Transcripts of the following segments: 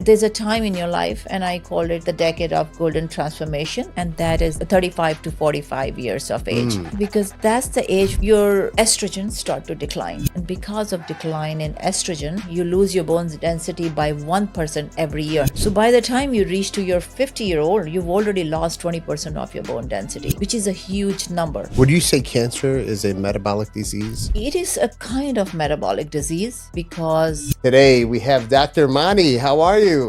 there's a time in your life, and I called it the decade of golden transformation, and that is 35 to 45 years of age, because that's the age your estrogen start to decline. And because of decline in estrogen, you lose your bone density by 1% every year. So by the time you reach to your 50-year-old, you've already lost 20% of your bone density, which is a huge number. Would you say cancer is a metabolic disease? It is a kind of metabolic disease because Today we have Dr. Mani. How are you?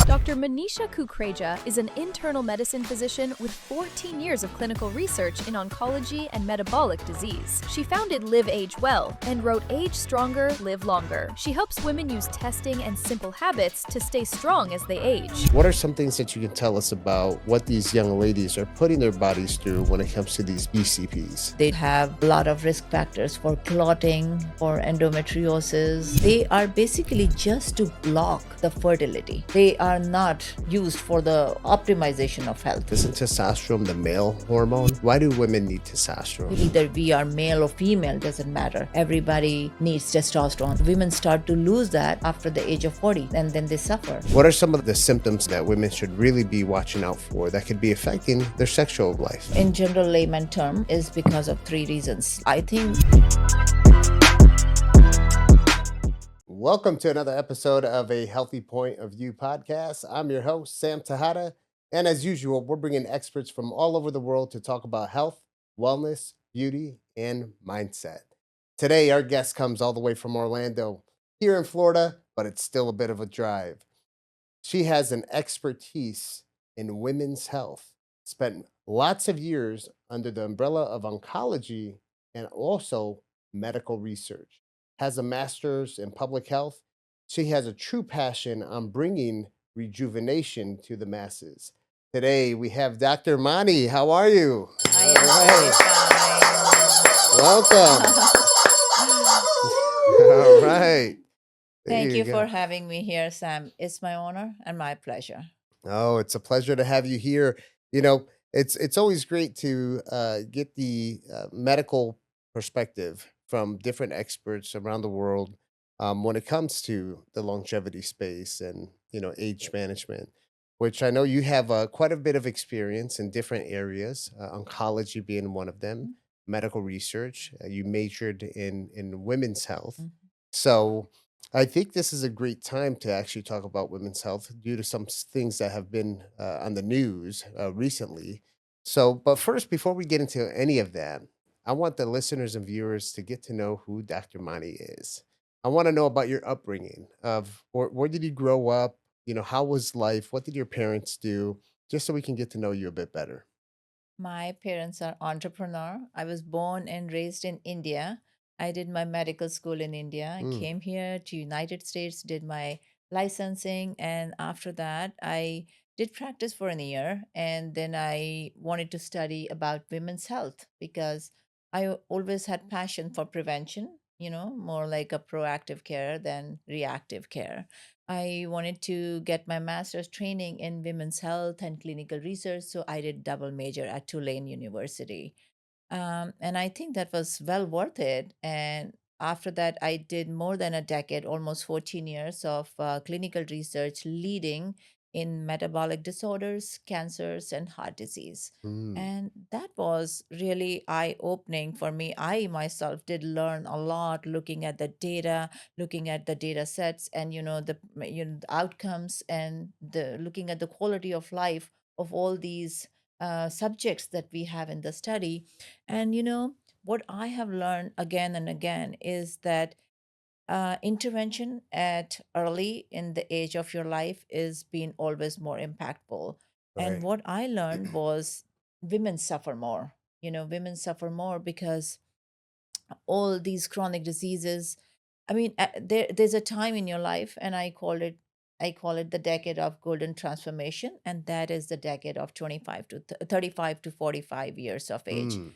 Dr. Manisha Kukreja is an internal medicine physician with 14 years of clinical research in oncology and metabolic disease. She founded Live Age Well and wrote Age Stronger, Live Longer. She helps women use testing and simple habits to stay strong as they age. What are some things that you can tell us about what these young ladies are putting their bodies through when it comes to these BCPs? they have a lot of risk factors for clotting, for endometriosis. They are basically just to block the fertility. They are not used for the optimization of health. Isn't testosterone the male hormone? Why do women need testosterone? Either we are male or female, doesn't matter. Everybody needs testosterone. Women start to lose that after the age of 40, and then they suffer. What are some of the symptoms that women should really be watching out for that could be affecting their sexual life? In general layman term, is because of 3 reasons. I think Welcome to another episode of a Healthy Point of View podcast. I'm your host, Sam Tejada. And as usual, we're bringing experts from all over the world to talk about health, wellness, beauty, and mindset. Today, our guest comes all the way from Orlando, here in Florida, but it's still a bit of a drive. She has an expertise in women's health, spent lots of years under the umbrella of oncology and also medical research, has a master's in public health. She has a true passion on bringing rejuvenation to the masses. Today, we have Dr. Mani. How are you? I am Welcome. All right. Thank There you go. for having me here, Sam. It's my honor and my pleasure. Oh, it's a pleasure to have you here. You know, it's always great to get the medical perspective from different experts around the world when it comes to the longevity space and age management, which I know you have quite a bit of experience in different areas, oncology being one of them, medical research. You majored in women's health, Mhm. so I think this is a great time to actually talk about women's health due to some things that have been on the news recently. So, but first, before we get into any of that, I want the listeners and viewers to get to know who Dr. Mani is. I want to know about your upbringing of where did you grow up? How was life? What did your parents do? Just so we can get to know you a bit better. My parents are entrepreneur. I was born and raised in India. I did my medical school in India. I Mm, came here to United States, did my licensing, and after that, I did practice for a year, and then I wanted to study about women's health because always had passion for prevention, more like a proactive care than reactive care. I wanted to get my master's training in women's health and clinical research, so I did double major at Tulane University. And I think that was well worth it. And after that, I did more than a decade, almost 14 years of clinical research leading in metabolic disorders, cancers, and heart disease. mm, And that was really eye opening for me. I myself did learn a lot looking at the data, looking at the data sets, and the outcomes, and the looking at the quality of life of all these subjects that we have in the study. And what I have learned again and again is that intervention at early in the age of your life is being always more impactful. And right. what I learned was women suffer more. Women suffer more because all these chronic diseases. I mean, there's a time in your life, and I call it the decade of golden transformation, and that is the decade of 25 to 35 to 45 years of age. Mm,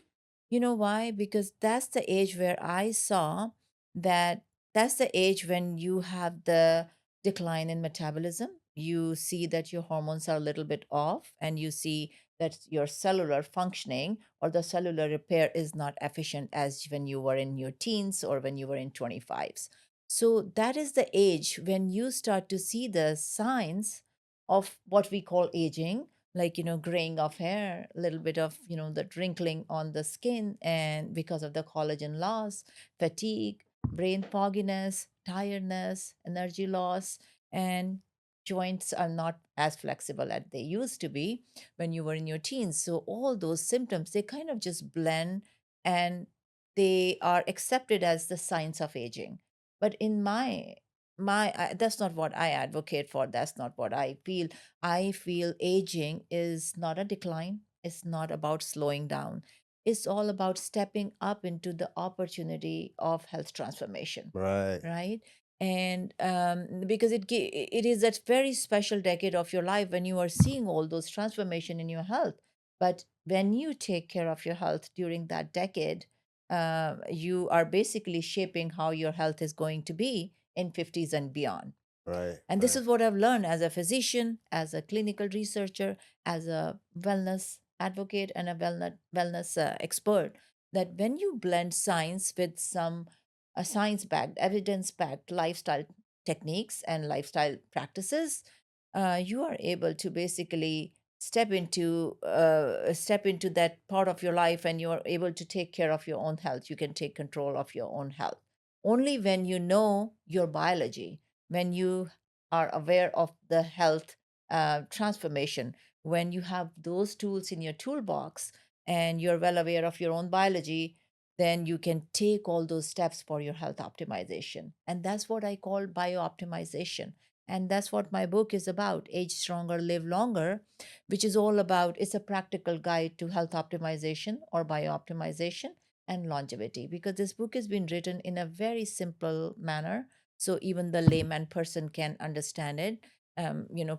You know why? Because that's the age where I saw that that's the age when you have the decline in metabolism. You see that your hormones are a little bit off, and you see that your cellular functioning or the cellular repair is not efficient as when you were in your teens or when you were in 25s. So that is the age when you start to see the signs of what we call aging, like, graying of hair, a little bit of, the wrinkling on the skin, and because of the collagen loss, fatigue, brain fogginess, tiredness, energy loss, and joints are not as flexible as they used to be when you were in your teens. So all those symptoms, they kind of just blend, and they are accepted as the signs of aging. But in that's not what I advocate for. That's not what I feel. I feel aging is not a decline. It's not about slowing down. It's all about stepping up into the opportunity of health transformation, Right. right? And because it is that very special decade of your life when you are seeing all those transformation in your health. But when you take care of your health during that decade, you are basically shaping how your health is going to be in 50s and beyond. Right. And this Right. is what I've learned as a physician, as a clinical researcher, as a wellness advocate, and a wellness expert, that when you blend science with some science backed, evidence backed lifestyle techniques and lifestyle practices, you are able to basically step into that part of your life, and you are able to take care of your own health. You can take control of your own health only when you know your biology, when you are aware of the health transformation, when you have those tools in your toolbox and you're well aware of your own biology, then you can take all those steps for your health optimization. And that's what I call biooptimization. And that's what my book is about, Age Stronger, Live Longer, which is all about, it's a practical guide to health optimization or biooptimization and longevity, because this book has been written in a very simple manner so even the layman person can understand it.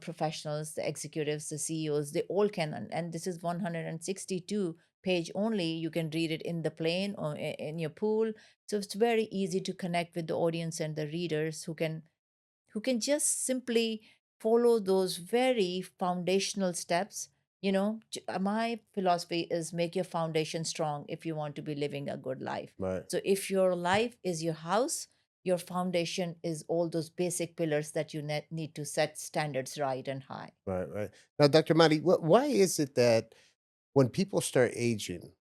Professionals, the executives, the CEOs, they all can. And this is 162 page only. You can read it in the plane or in your pool. So it's very easy to connect with the audience and the readers who can just simply follow those very foundational steps. My philosophy is make your foundation strong if you want to be living a good life. Right. So if your life is your house, your foundation is all those basic pillars that you need to set standards right and high. Right. Right. Now, Dr. Madi, why is it that when people start aging,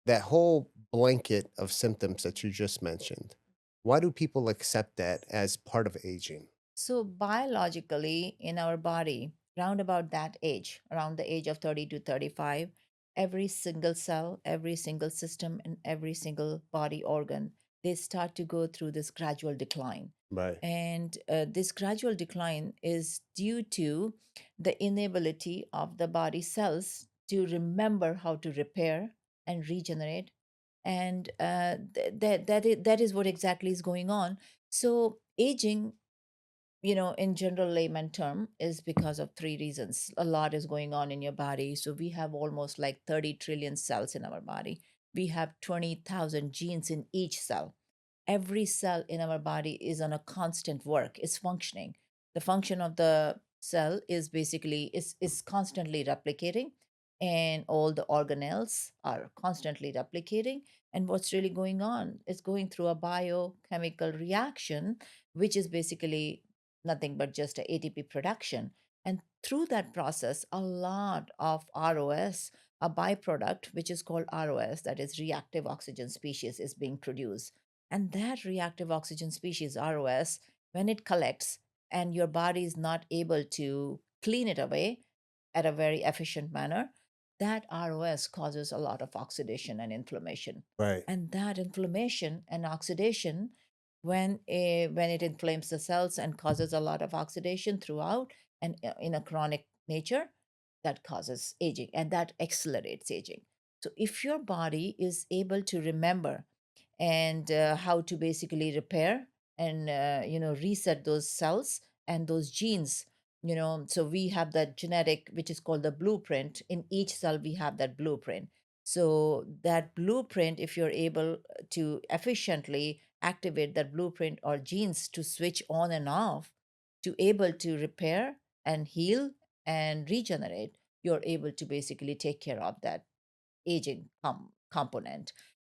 that whole blanket of symptoms that you just mentioned, why do people accept that as part of aging? So biologically, in our body, round about that age, around the age of 30 to 35, every single cell, every single system, and every single body organ, they start to go through this gradual decline. Right. And this gradual decline is due to the inability of the body cells to remember how to repair and regenerate. And that is what exactly is going on. So aging, in general layman term, is because of three reasons. A lot is going on in your body. So we have almost like 30 trillion cells in our body. We have 20,000 genes in each cell. Every cell in our body is on a constant work, it's functioning. The function of the cell is basically is constantly replicating, and all the organelles are constantly replicating. And what's really going on is going through a biochemical reaction, which is basically nothing but just a ATP production. And through that process, a lot of ROS, a byproduct, which is called ROS, that is reactive oxygen species, is being produced. And that reactive oxygen species, ROS, when it collects and your body is not able to clean it away at a very efficient manner, that ROS causes a lot of oxidation and inflammation. Right. And that inflammation and oxidation, when it inflames the cells and causes a lot of oxidation throughout and in a chronic nature, that causes aging and that accelerates aging. So if your body is able to remember and how to basically repair and reset those cells and those genes, so we have that genetic, which is called the blueprint. In each cell we have that blueprint. So that blueprint, if you're able to efficiently activate that blueprint or genes to switch on and off, to able to repair and heal and regenerate, you're able to basically take care of that aging component.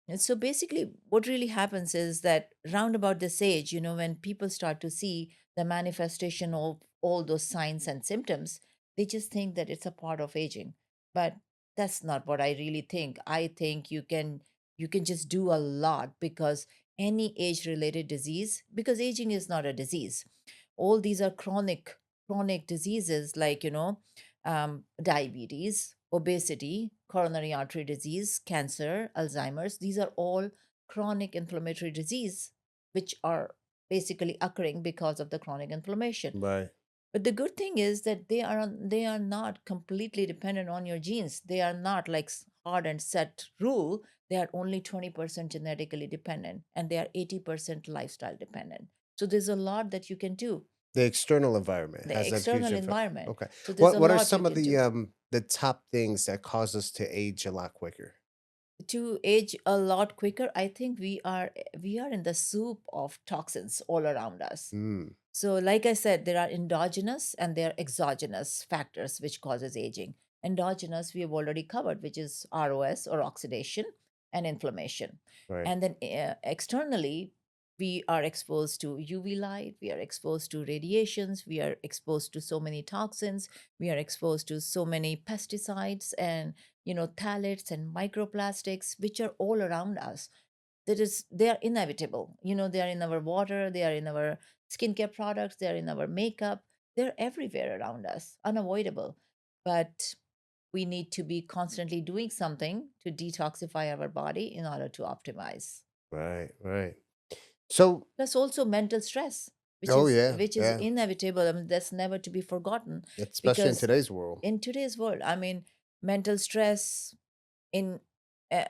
And so basically, what really happens is that round about this age, when people start to see the manifestation of all those signs and symptoms, they just think that it's a part of aging. But that's not what I really think. I think you can just do a lot, because any age related disease, because aging is not a disease. All these are chronic diseases, like diabetes, obesity, coronary artery disease, cancer, Alzheimer's. These are all chronic inflammatory disease, which are basically occurring because of the chronic inflammation. Right. But the good thing is that they are not completely dependent on your genes. They are not like hard and set rule. They are only 20% genetically dependent, and they are 80% lifestyle dependent. So there's a lot that you can do. The external environment The has that huge external effect. environment. Okay. So there's a What are lot you some of can do. the top things that cause us to age a lot quicker? To age a lot quicker, I think we are in the soup of toxins all around us. Mm, So, like I said, there are endogenous and there are exogenous factors which causes aging. Endogenous we have already covered, which is ROS, or oxidation, and inflammation. right. And then externally, we are exposed to UV light, we are exposed to radiations, we are exposed to so many toxins, we are exposed to so many pesticides and phthalates and microplastics, which are all around us. They are inevitable. They are in our water, they are in our skincare products, they are in our makeup, they're everywhere around us, unavoidable. But we need to be constantly doing something to detoxify our body in order to optimize. Right. Right. So, Plus also mental stress, which oh is yeah, which is yeah. inevitable. I mean, that's never to be forgotten, Especially in because today's world. in today's world, I mean, mental stress in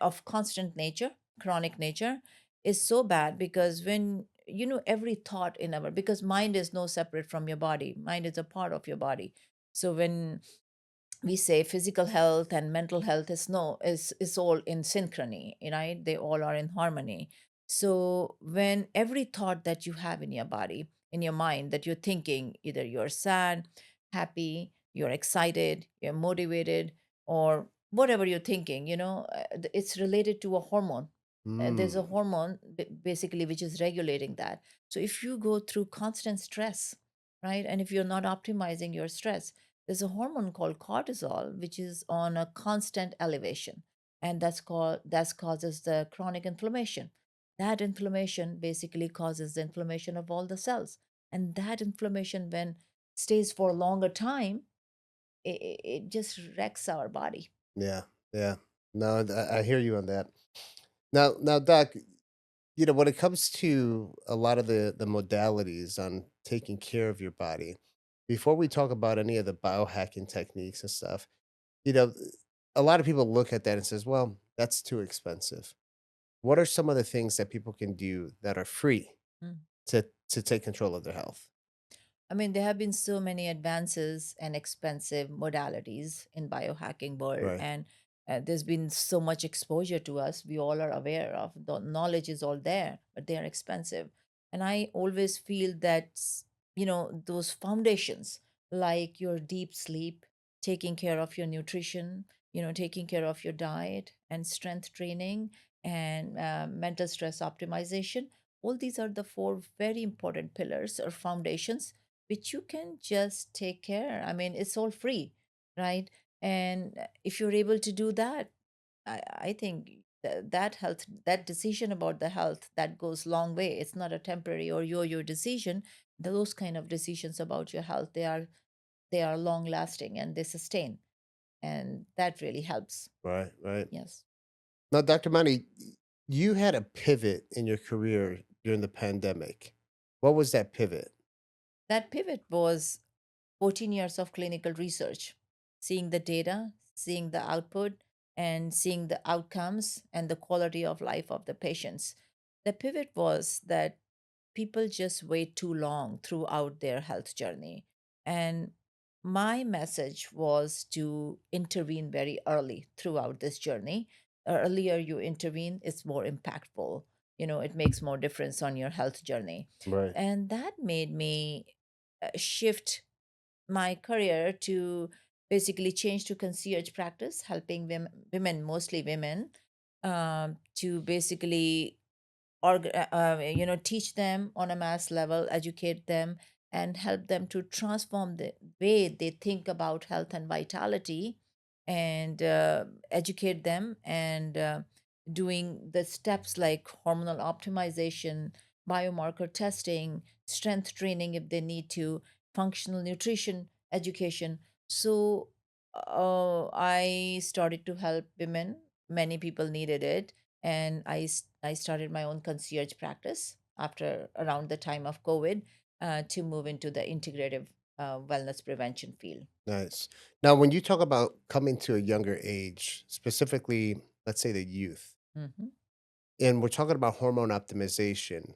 of constant nature, chronic nature, is so bad, because when every thought in our, because mind is no separate from your body, mind is a part of your body. So when we say physical health and mental health is all in synchrony, right? They all are in harmony. So when every thought that you have in your body, in your mind, that you're thinking, either you're sad, happy, you're excited, you're motivated, or whatever you're thinking, it's related to a hormone. There's a Mm, hormone basically which is regulating that. So if you go through constant stress, right, and if you're not optimizing your stress, there's a hormone called cortisol, which is on a constant elevation, and that causes the chronic inflammation. That inflammation basically causes the inflammation of all the cells, and that inflammation, when stays for a longer time, it just wrecks our body. yeah. Yeah. No, I hear you on that. Now, Doc, when it comes to a lot of the modalities on taking care of your body, before we talk about any of the biohacking techniques and stuff, you know, a lot of people look at that and says, "Well, that's too expensive." What are some of the things that people can do that are free Mm. to take control of their health? I mean, there have been so many advances and expensive modalities in biohacking world, Right. and there's been so much exposure to us. We all are aware of the knowledge is all there, but they are expensive. And I always feel that those foundations, like your deep sleep, taking care of your nutrition, taking care of your diet and strength training, and mental stress optimization. All these are the four very important pillars or foundations which you can just take care. I mean, it's all free, right? And if you're able to do that, I think that health, that decision about the health, that goes long way. It's not a temporary or yo-yo decision. Those kind of decisions about your health, they are long lasting and they sustain, and that really helps. Right, right. Yes. Now, Dr. Mani, you had a pivot in your career during the pandemic. What was that pivot? That pivot was 14 years of clinical research, seeing the data, seeing the output, and seeing the outcomes and the quality of life of the patients. The pivot was that people just wait too long throughout their health journey. And my message was to intervene very early throughout this journey. Earlier you intervene, it's more impactful. It makes more difference on your health journey. Right. And that made me shift my career to basically change to concierge practice, helping women, mostly women, to basically teach them on a mass level, educate them, and help them to transform the way they think about health and vitality, and educate them, and doing the steps like hormonal optimization, biomarker testing, strength training if they need to, functional nutrition education. So I started to help women. Many people needed it, and I started my own concierge practice after around the time of COVID, to move into the integrative wellness prevention field. Nice. Now, when you talk about coming to a younger age, specifically, let's say the youth, Mhm. and we're talking about hormone optimization,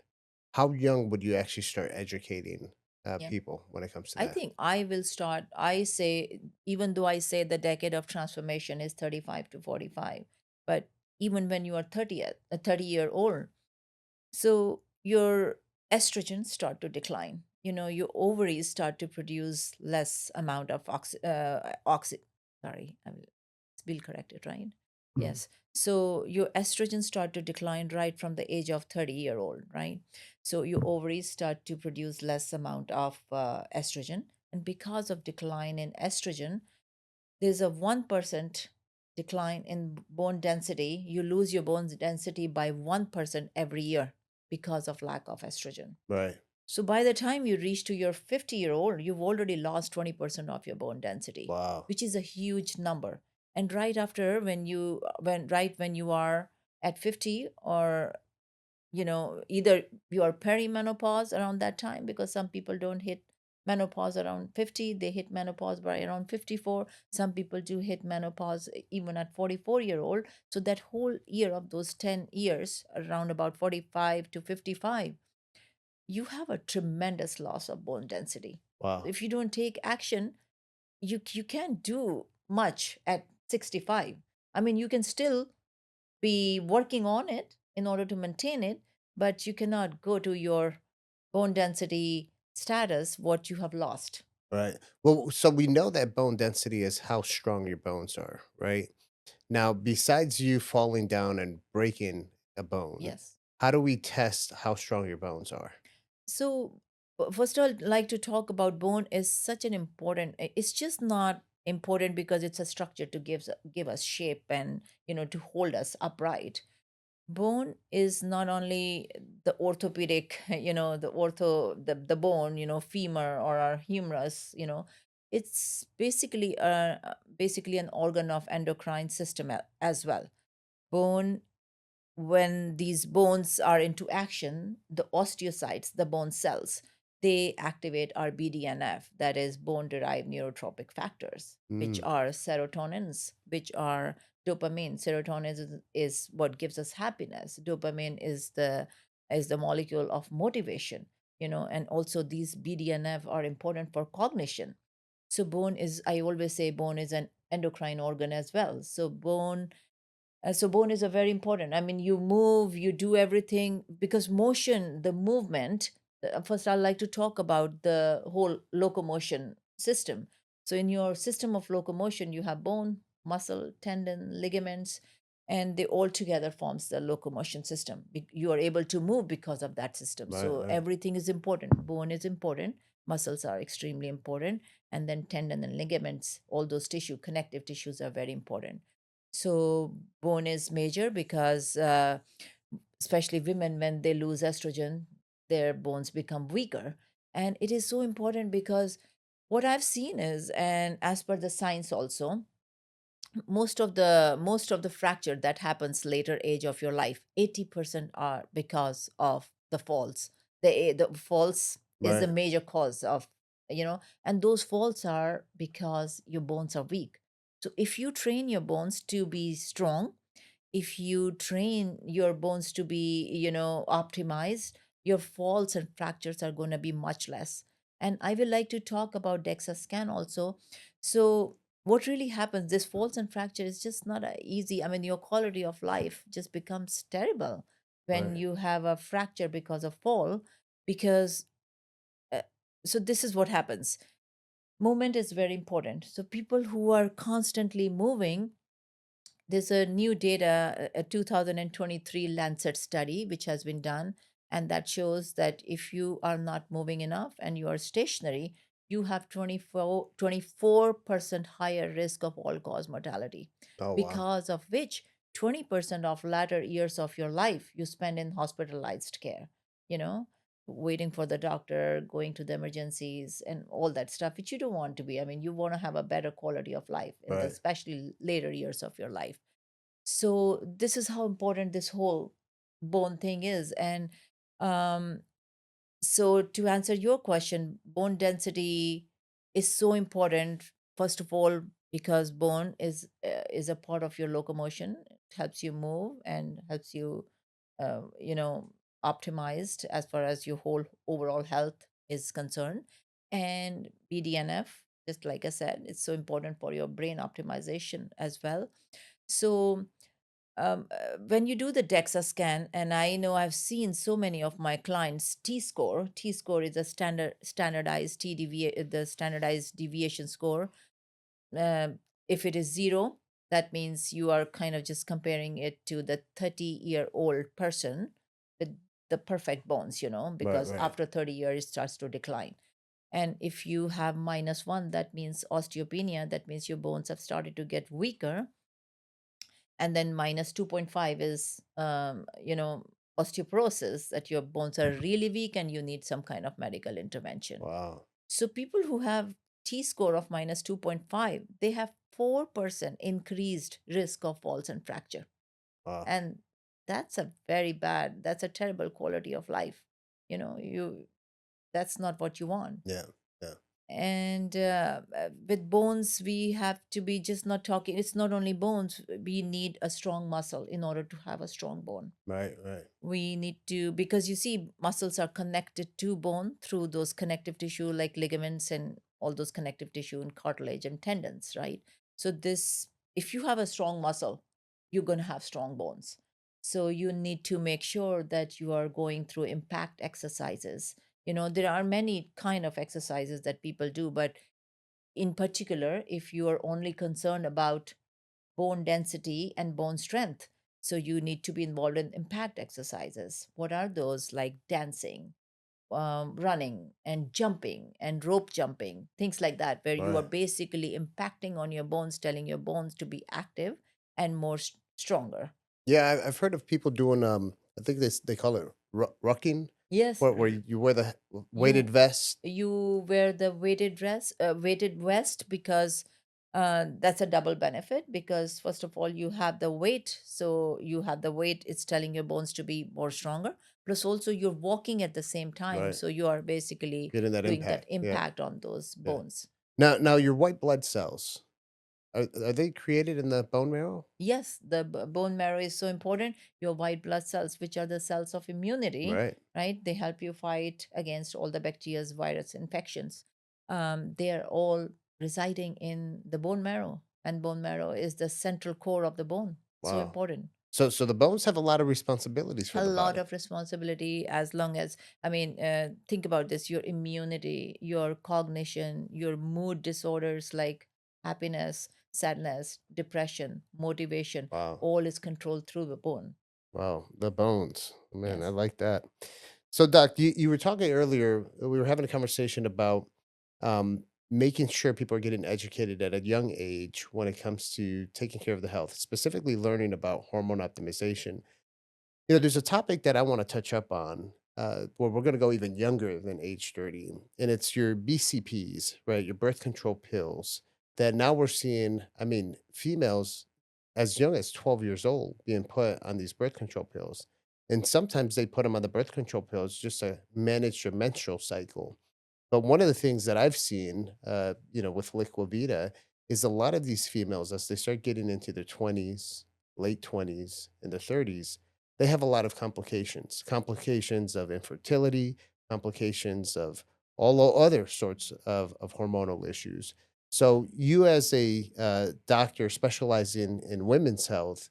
how young would you actually start educating Yeah. people when it comes to I that? think I will start. I say, even though I say the decade of transformation is 35 to 45, but even when you are 30, a 30-year old, so your estrogen start to decline. Your ovaries start to produce less amount of sorry, I will correct it, right? Mhm. Yes. So your estrogen start to decline right from the age of 30-year-old, right? So your ovaries start to produce less amount of estrogen. And because of decline in estrogen, there's a 1% decline in bone density. You lose your bone density by 1% every year because of lack of estrogen. Right. So by the time you reach to your 50-year-old, you've already lost 20% of your bone density, Wow. which is a huge number. And right after, when you are at 50, or either you are perimenopause around that time, because some people don't hit menopause around 50, they hit menopause by around 54. Some people do hit menopause even at 44-year-old. So that whole year of those 10 years, around about 45 to 55, you have a tremendous loss of bone density. Wow. If you don't take action, you can't do much at 65. I mean, you can still be working on it in order to maintain it, but you cannot go to your bone density status what you have lost. Right. Well, so we know that bone density is how strong your bones are, right? Now, besides you falling down and breaking a bone, Yes. how do we test how strong your bones are? So, first of all, I'd like to talk about bone is such an important. It's just not important because it's a structure to give us shape, and to hold us upright. Bone is not only the orthopedic, the bone, femur or our humerus. It's basically an organ of endocrine system as well. Bone, when these bones are into action, the osteocytes, the bone cells, they activate our BDNF, that is bone derived neurotropic factors, which Mm, are serotonins, which are dopamine. Serotonin is what gives us happiness. Dopamine is the molecule of motivation, and also these BDNF are important for cognition. So I always say bone is an endocrine organ as well. So bone is a very important. I mean, you move, you do everything, because motion, the movement. First, I'd like to talk about the whole locomotion system. So in your system of locomotion, you have bone, muscle, tendon, ligaments, and they all together forms the locomotion system. You are able to move because of that system. right, So right. everything is important. Bone is important. Muscles are extremely important, and then tendon and ligaments, all those connective tissues are very important. So bone is major because, especially women, when they lose estrogen, their bones become weaker. And it is so important because what I've seen is, and as per the science also, most of the fracture that happens later age of your life, 80% are because of the falls. The falls is the Right. major cause of, and those falls are because your bones are weak. So if you train your bones to be strong, if you train your bones to be, optimized, your falls and fractures are going to be much less. And I will like to talk about DEXA scan also. So what really happens, this falls and fracture is just not easy. I mean, your quality of life just becomes terrible when Right. you have a fracture because of fall. Because uh, so this is what happens. Movement is very important. So people who are constantly moving, There's a new data, a 2023 Lancet study, which has been done, and that shows that if you are not moving enough and you are stationary, you have 24% higher risk of all cause mortality, Oh, wow. because of which 20% of latter years of your life you spend in hospitalized care, you know, waiting for the doctor, going to the emergencies, and all that stuff, which you don't want to be. I mean, you want to have a better quality of life in the Right. especially later years of your life. So this is how important this whole bone thing is. And um, so to answer your question, bone density is so important. First of all, because bone is a part of your locomotion. It helps you move and helps you, you know, optimized as far as your whole overall health is concerned. And BDNF, just like I said, it's so important for your brain optimization as well. So when you do the DEXA scan, and I know I've seen so many of my clients, T score is a standardized the standardized deviation score. Um, if it is zero, that means you are kind of just comparing it to the 30-year-old person with the perfect bones, Right. because Right. after 30 years it starts to decline. And if you have -1, that means osteopenia, that means your bones have started to get weaker. And then -2.5 is osteoporosis, that your bones are really weak and you need some kind of medical intervention. Wow. So people who have T score of -2.5, they have 4% increased risk of falls and fracture. Wow. And that's a terrible quality of life. You That's not what you want. Yeah. Yeah. And with bones, we have to be just not talking, it's not only bones, we need a strong muscle in order to have a strong bone. Right. Right. We need to, because you see, muscles are connected to bone through those connective tissue like ligaments and all those connective tissue and cartilage and tendons, right? So this, if you have a strong muscle, you're going to have strong bones. So you need to make sure that you are going through impact exercises. There are many kind of exercises that people do, but in particular, if you are only concerned about bone density and bone strength. So you need to be involved in impact exercises. What are those? Like dancing, running, and jumping, and rope jumping, things like that, where you are Right. basically impacting on your bones, telling your bones to be active and more stronger. Yeah, I've heard of people doing. I think they call it rucking, Yes, where you wear the weighted you vest. you wear the weighted vest, because that's a double benefit, because first of all you have the weight, so you have the weight, it's telling your bones to be more stronger, plus also you're walking at the same time, Right. so you are basically Getting that doing that impact. Yeah. impact on those Yeah. bones. Now your white blood cells are they created in the bone marrow? Yes, the bone marrow is so important. Your white blood cells, which are the cells of immunity, Right. right? They help you fight against all the bacteria, virus, infections. They are all residing in the bone marrow, and bone marrow is the central core of the bone. So Wow. important. So the bones have a lot of responsibilities for A the lot body. of responsibility, as long as, I mean, think about this: your immunity, your cognition, your mood disorders like happiness, sadness, depression, motivation, Wow. all is controlled through the bone. Wow. The bones. Man, I Yes. like that. So, Doc, you were talking earlier. We were having a conversation about um, making sure people are getting educated at a young age when it comes to taking care of the health, specifically learning about hormone optimization. There's a topic that I want to touch up on where we're going to go even younger than age 30, and it's your BCPs, right? Your birth control pills that now we're seeing, I mean, females as young as 12 years old being put on these birth control pills. And sometimes they put them on the birth control pills just to manage your menstrual cycle. But one of the things that I've seen, with Liquivita is a lot of these females, as they start getting into their 20s, late 20s, and their 30s, they have a lot of complications of infertility, complications of other sorts of hormonal issues. So, you as a doctor specializing in women's health,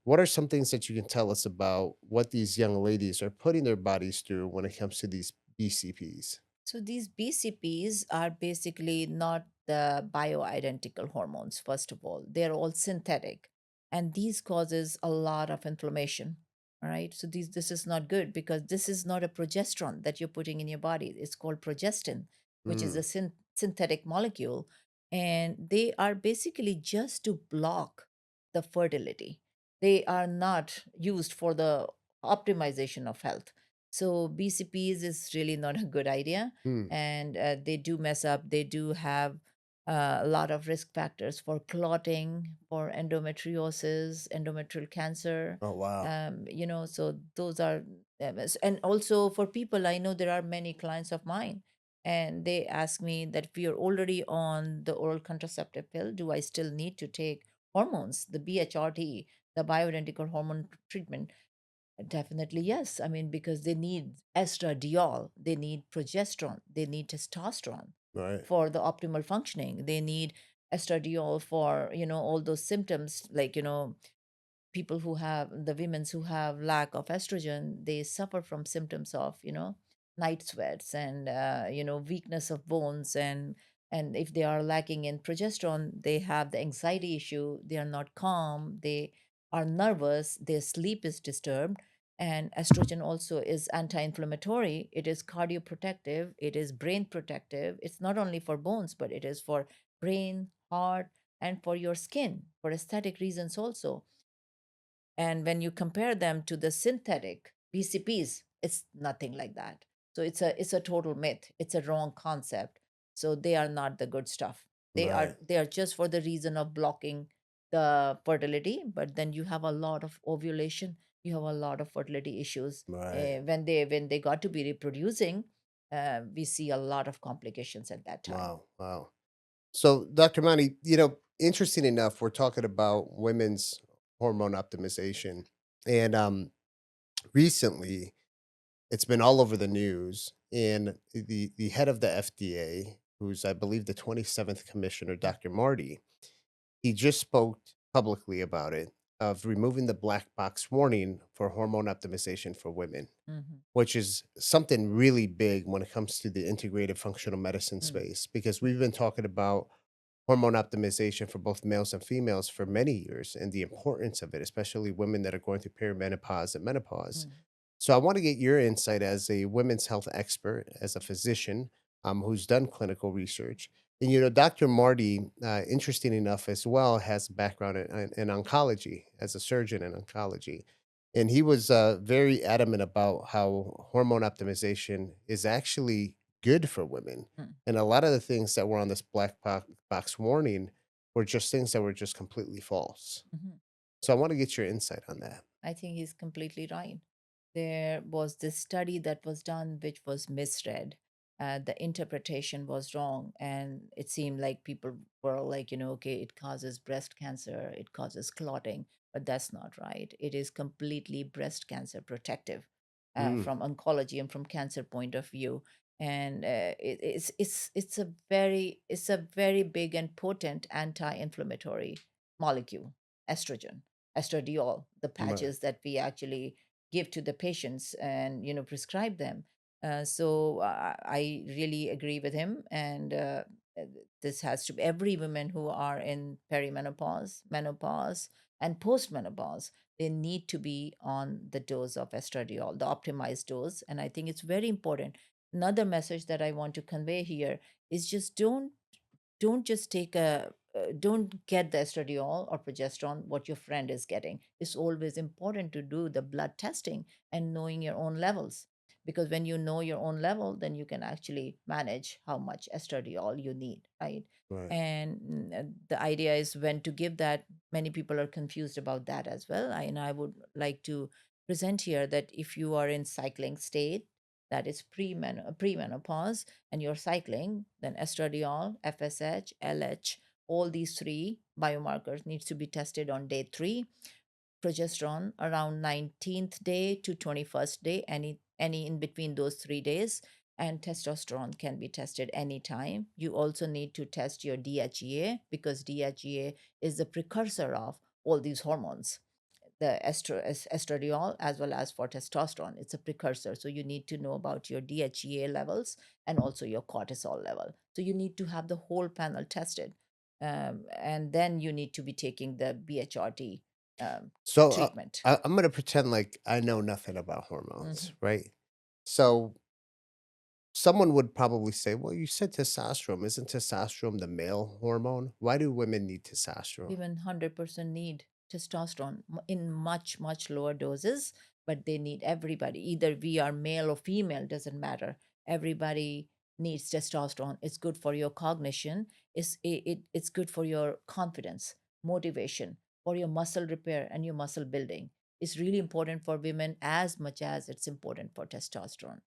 what are some things that you can tell us about what these young ladies are putting their bodies through when it comes to these BCPs? So these BCPs are basically not the bioidentical hormones, first of all. They're all synthetic. and these causes a lot of inflammation. All right, so this is not good because this is not a progesterone that you're putting in your body. It's called progestin, which is Mm. a synthetic molecule, and they are basically just to block the fertility. They are not used for the optimization of health. So BCPs is really not a good idea, Mm. and they do mess up. They do have a lot of risk factors for clotting, for endometriosis, endometrial cancer. Oh, wow. So those are, and also for people, I know there are many clients of mine, and they ask me that if we are already on the oral contraceptive pill, do I still need to take hormones, the BHRT, the bioidentical hormone treatment? Definitely, yes. I mean, because they need estradiol, they need progesterone, they need testosterone Right. for the optimal functioning. They need estradiol for, all those symptoms like, people who have the women's who have lack of estrogen, they suffer from symptoms of night sweats and weakness of bones, and if they are lacking in progesterone, they have the anxiety issue, they are not calm, they are nervous, their sleep is disturbed. And estrogen also is anti-inflammatory, it is cardioprotective, it is brain protective. It's not only for bones, but it is for brain, heart, and for your skin, for aesthetic reasons also. And when you compare them to the synthetic BCPs, it's nothing like that. So it's a total myth. It's a wrong concept. So they are not the good stuff. They Right. are they are just for the reason of blocking the fertility, but then you have a lot of ovulation, you have a lot of fertility issues. Right. When they got to be reproducing, we see a lot of complications at that time. Wow. Wow. So, Dr. Mani, interesting enough, we're talking about women's hormone optimization. And recently, it's been all over the news. And the head of the FDA, who's, I believe, the 27th commissioner, Dr. Marty, he just spoke publicly about it of removing the black box warning for hormone optimization for women, Mm-hmm. which is something really big when it comes to the integrative functional medicine Mm-hmm. space, because we've been talking about hormone optimization for both males and females for many years and the importance of it, especially women that are going through perimenopause and menopause. So I want to get your insight as a women's health expert, as a physician who's done clinical research. And, Dr. Marty, interesting enough as well, has a background in oncology as a surgeon in oncology. And he was very adamant about how hormone optimization is actually good for women. Mm-hmm. And a lot of the things that were on this box warning were just things that were just completely false. Mm-hmm. So I want to get your insight on that. I think he's completely right. There was this study that was done which was misread. The interpretation was wrong, and it seemed like people were like, okay, it causes breast cancer, it causes clotting, but that's not right. It is completely breast cancer protective Mm, from oncology and from cancer point of view. And it's a very big and potent anti-inflammatory molecule, estrogen, estradiol, the right. patches that we actually give to the patients and prescribe them. So I really agree with him, and uh, this has to be every woman who are in perimenopause, menopause, and postmenopause. They need to be on the dose of estradiol, the optimized dose, and I think it's very important. Another message that I want to convey here is just don't just take a don't get the estradiol or progesterone what your friend is getting. It's always important to do the blood testing and knowing your own levels, because when you know your own level, then you can actually manage how much estradiol you need, right? Right. And the idea is when to give that. Many people are confused about that as well. And I would like to present here that if you are in cycling state, that is premenopause, and you're cycling, then estradiol, FSH, LH, all these three biomarkers needs to be tested on day 3. Progesterone around 19th day to 21st day, any in between those 3 days, and testosterone can be tested anytime. You also need to test your DHEA, because DHEA is the precursor of all these hormones, the estradiol as well as for testosterone. It's a precursor. So you need to know about your DHEA levels and also your cortisol level. So you need to have the whole panel tested. And then you need to be taking the BHRT. um, So treatment. I'm going to pretend like I know nothing about hormones, Mhm. right? So someone would probably say, well, you said testosterone. Isn't testosterone the male hormone? Why do women need testosterone? Women 100% need testosterone in much, much lower doses, but they need everybody. Either we are male or female, doesn't matter. Everybody needs testosterone. It's good for your cognition, it's good for your confidence, motivation, for your muscle repair and your muscle building. It's really important for women as much as it's important for testosterone.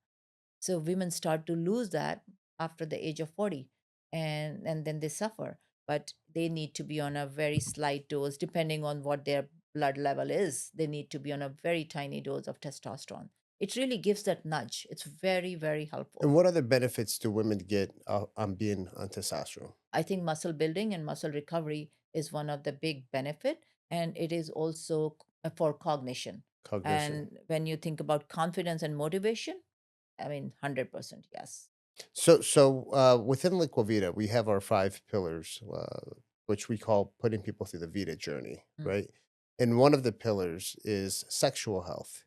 So women start to lose that after the age of 40, and then they suffer. But they need to be on a very slight dose depending on what their blood level is. They need to be on a very tiny dose of testosterone. It really gives that nudge. It's very, very helpful. And what other benefits do women get on being on testosterone? I think muscle building and muscle recovery is one of the big benefit, and it is also for cognition. Cognition. And when you think about confidence and motivation, I mean, 100% yes. So within Liquavita, we have our five pillars, which we call putting people through the Vita journey, Mm. right? And one of the pillars is sexual health.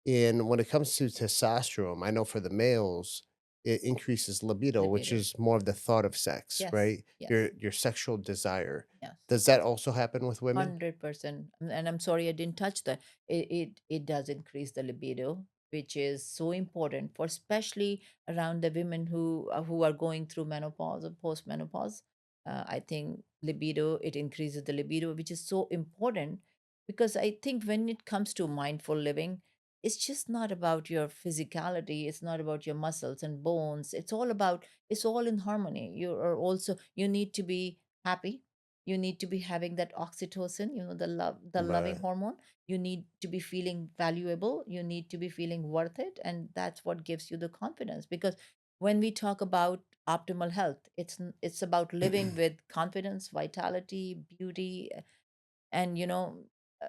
And when it comes to testosterone, I know for the males, it increases libido, which Libido. is more of the thought of sex, Yes, right? yes, Your sexual desire. yes. Does that also happen with women? 100%. And I'm sorry I didn't touch that. It does increase the libido, which is so important for especially around the women who are going through menopause or postmenopause. I think libido, it increases the libido, which is so important because I think when it comes to mindful living, it's just not about your physicality. It's not about your muscles and bones. It's all in harmony. You are also, you need to be happy, you need to be having that oxytocin, the loving Right. hormone. You need to be feeling valuable, you need to be feeling worth it, and that's what gives you the confidence. Because when we talk about optimal health, it's about living with confidence, vitality, beauty, and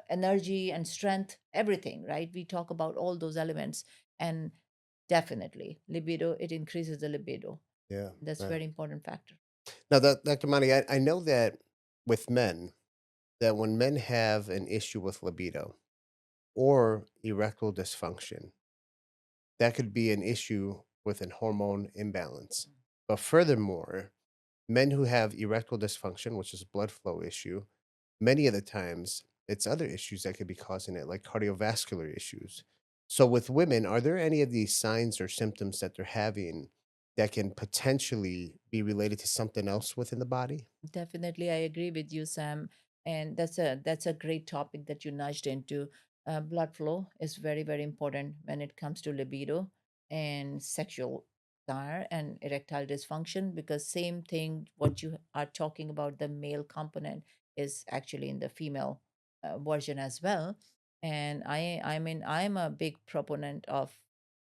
energy and strength, everything, right? We talk about all those elements. And definitely libido, it increases the libido. Yeah. That's Right. very important factor. Now, that Dr. Mani, I know that with men, that when men have an issue with libido or erectile dysfunction, that could be an issue with an hormone imbalance. But furthermore, men who have erectile dysfunction, which is a blood flow issue, many of the times it's other issues that could be causing it, like cardiovascular issues. So, with women, are there any of these signs or symptoms that they're having that can potentially be related to something else within the body? Definitely, I agree with you, Sam. And that's a great topic that you nudged into. Blood flow is very, very important when it comes to libido and sexual desire and erectile dysfunction, because same thing what you are talking about, the male component is actually in the female version as well. And I mean, I'm a big proponent of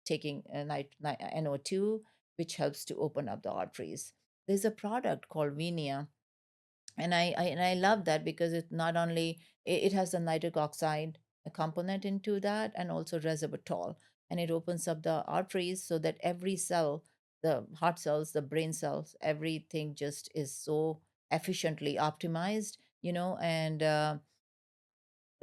taking NO2, which helps to open up the arteries. There's a product called Venia, and I love that because it not only it has the nitric oxide component into that, and also resveratrol, and it opens up the arteries so that every cell, the heart cells, the brain cells, everything just is so efficiently optimized, and the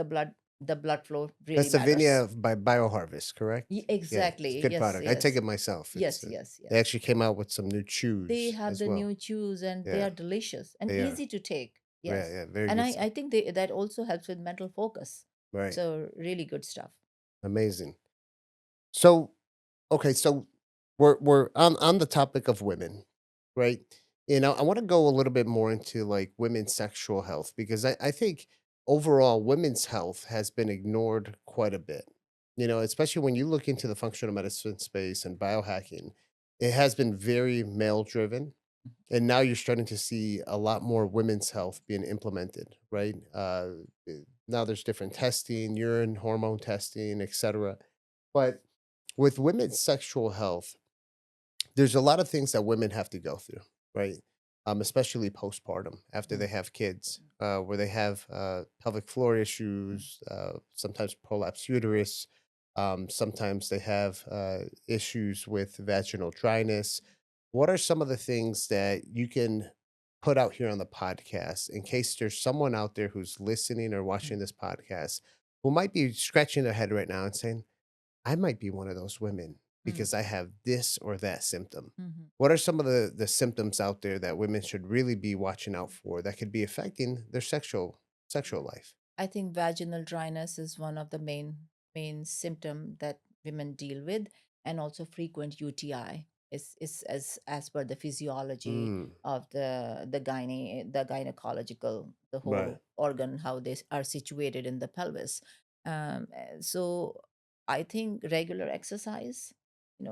blood flow really That's matters. Savinia by Bioharvest, correct? Yeah, it's a Exactly. good Yes, product. I take yes, it myself. yes, yes, They yes. actually came out with some new They chews have as the well. new chews, and they Yeah, are delicious and they are. easy to take. Yeah, Yes. yeah, very And good I stuff. think that also helps with mental focus. Right, So really good stuff. amazing. So, okay, so we're on the topic of women, right? I want to go a little bit more into like women's sexual health because I think overall women's health has been ignored quite a bit. Especially when you look into the functional medicine space and biohacking, it has been very male driven. And now you're starting to see a lot more women's health being implemented, right? Now there's different testing, urine hormone testing, etc. But with women's sexual health, there's a lot of things that women have to go through, right? Especially postpartum after they Mm. have kids, where they have pelvic floor issues, sometimes prolapse uterus, sometimes they have issues with vaginal dryness. What are some of the things that you can put out here on the podcast in case there's someone out there who's listening or watching Mhm. this podcast who might be scratching their head right now and saying, I might be one of those women Mm. because I have this or that symptom. Mhm. What are some of the symptoms out there that women should really be watching out for that could be affecting their sexual life? I think vaginal dryness is one of the main symptom that women deal with, and also frequent UTI is as per the physiology Mm, of the gynecological, the right. whole organ, how they are situated in the pelvis. So I think regular exercise,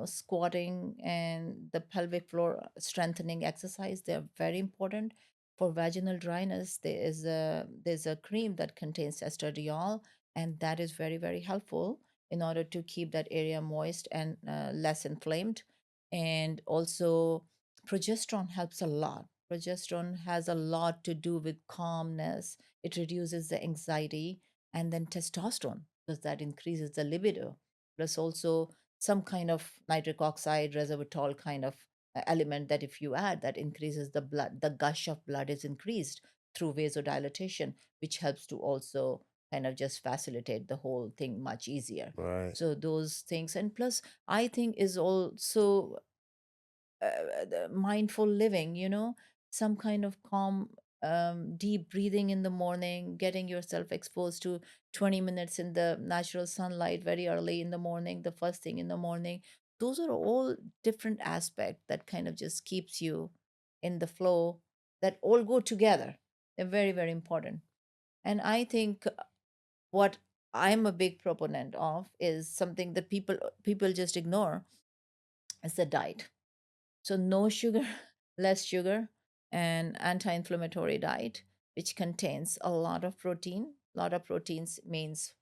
squatting and the pelvic floor strengthening exercise, they're very important. For vaginal dryness, there's a cream that contains estradiol, and that is very, very helpful in order to keep that area moist and less inflamed. And also, progesterone helps a lot. Progesterone has a lot to do with calmness. It reduces the anxiety. And then testosterone, because that increases the libido. Plus also some kind of nitric oxide, resveratrol kind of element that if you add, that increases the blood, the gush of blood is increased through vasodilatation, which helps to also kind of just facilitate the whole thing much easier. Right. So those things, and plus I think is also the mindful living, some kind of calm, deep breathing in the morning, getting yourself exposed to 20 minutes in the natural sunlight very early in the morning, the first thing in the morning. Those are all different aspects that kind of just keeps you in the flow, that all go together. They're very, very important. And I think what I'm a big proponent of is something that people just ignore, is the diet. So no sugar, less sugar, and anti-inflammatory diet, which contains a lot of protein. A lot of proteins means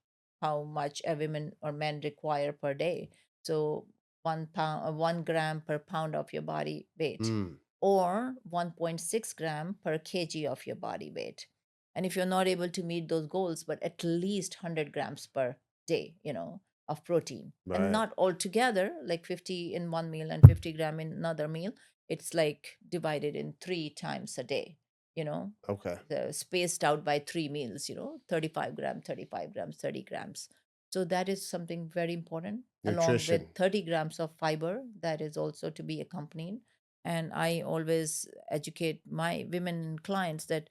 how much a woman or men require per day. So 1 pound, 1 gram per pound of your body weight, Mm, or 1.6 gram per kg of your body weight. And if you're not able to meet those goals, but at least 100 grams per day, of protein, and right. not all together like 50 in one meal and 50 gram in another meal. It's like divided in three times a day, you know Okay. spaced out by 3 meals, 35 gram, 35 grams, 30 grams. So that is something very important, along with Nutrition. 30 grams of fiber that is also to be accompanied. And I always educate my women clients that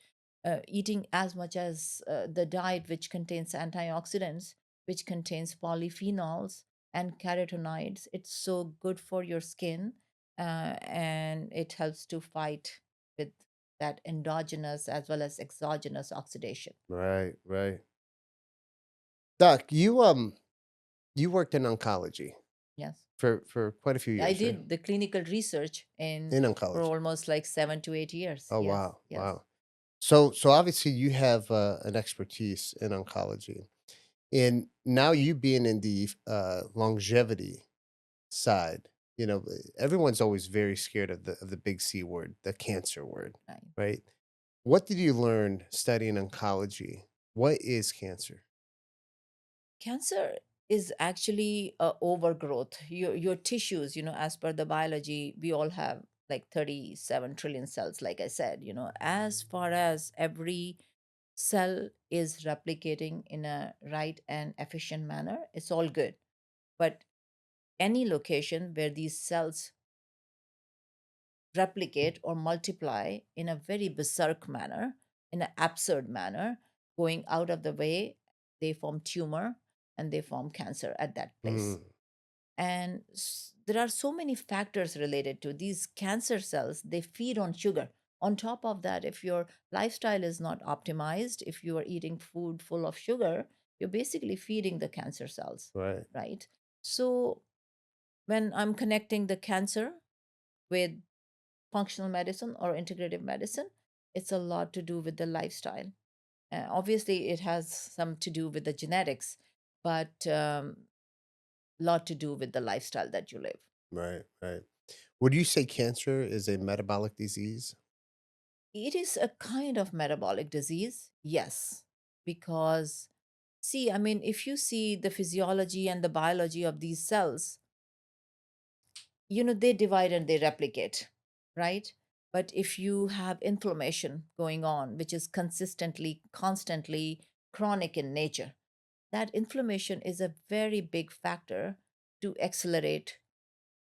eating as much as the diet which contains antioxidants, which contains polyphenols and carotenoids, it's so good for your skin, and it helps to fight with that endogenous as well as exogenous oxidation. Right, right. Doc, you worked in oncology Yes. for quite a few I years, right? did the clinical research in In for oncology. almost like 7 to 8 years. Oh, Yes, wow, yes. wow. So obviously you have, an expertise in oncology, and now you being in the, longevity side, everyone's always very scared of the big C word, the cancer word, Right. right? What did you learn studying oncology? What is cancer? Cancer is actually a overgrowth. Your tissues, as per the biology, we all have like 37 trillion cells, like I said, as far as every cell is replicating in a right and efficient manner, it's all good. But any location where these cells replicate or multiply in a very berserk manner, in an absurd manner, going out of the way, they form tumor and they form cancer at that place. Mm, And there are so many factors related to these cancer cells. They feed on sugar. On top of that, if your lifestyle is not optimized, if you are eating food full of sugar, you're basically feeding the cancer cells, right, right? So when I'm connecting the cancer with functional medicine or integrative medicine, it's a lot to do with the lifestyle. Obviously, it has some to do with the genetics, but lot to do with the lifestyle that you live. right, right. Would you say cancer is a metabolic disease? It is a kind of metabolic disease, yes, because see, I mean, if you see the physiology and the biology of these cells, they divide and they replicate, right? But if you have inflammation going on, which is consistently, constantly chronic in nature, that inflammation is a very big factor to accelerate.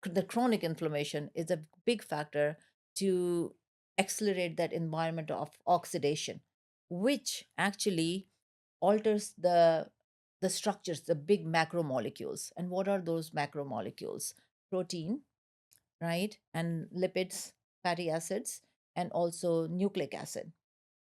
The chronic inflammation is a big factor to accelerate that environment of oxidation, which actually alters the structures, the big macromolecules. And what are those macromolecules? Protein, right? And lipids, fatty acids, and also nucleic acid.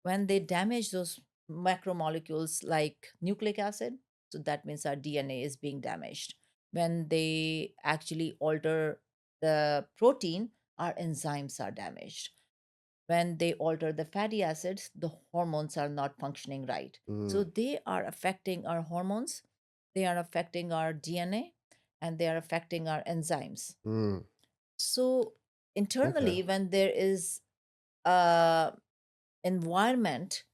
When they damage those macromolecules like nucleic acid, so that means our DNA is being damaged. When they actually alter the protein, our enzymes are damaged. When they alter the fatty acids, the hormones are not functioning right. So Mm, they are affecting our hormones, they are affecting our DNA, and they are affecting our enzymes. mm, So okay. internally, when there is a environment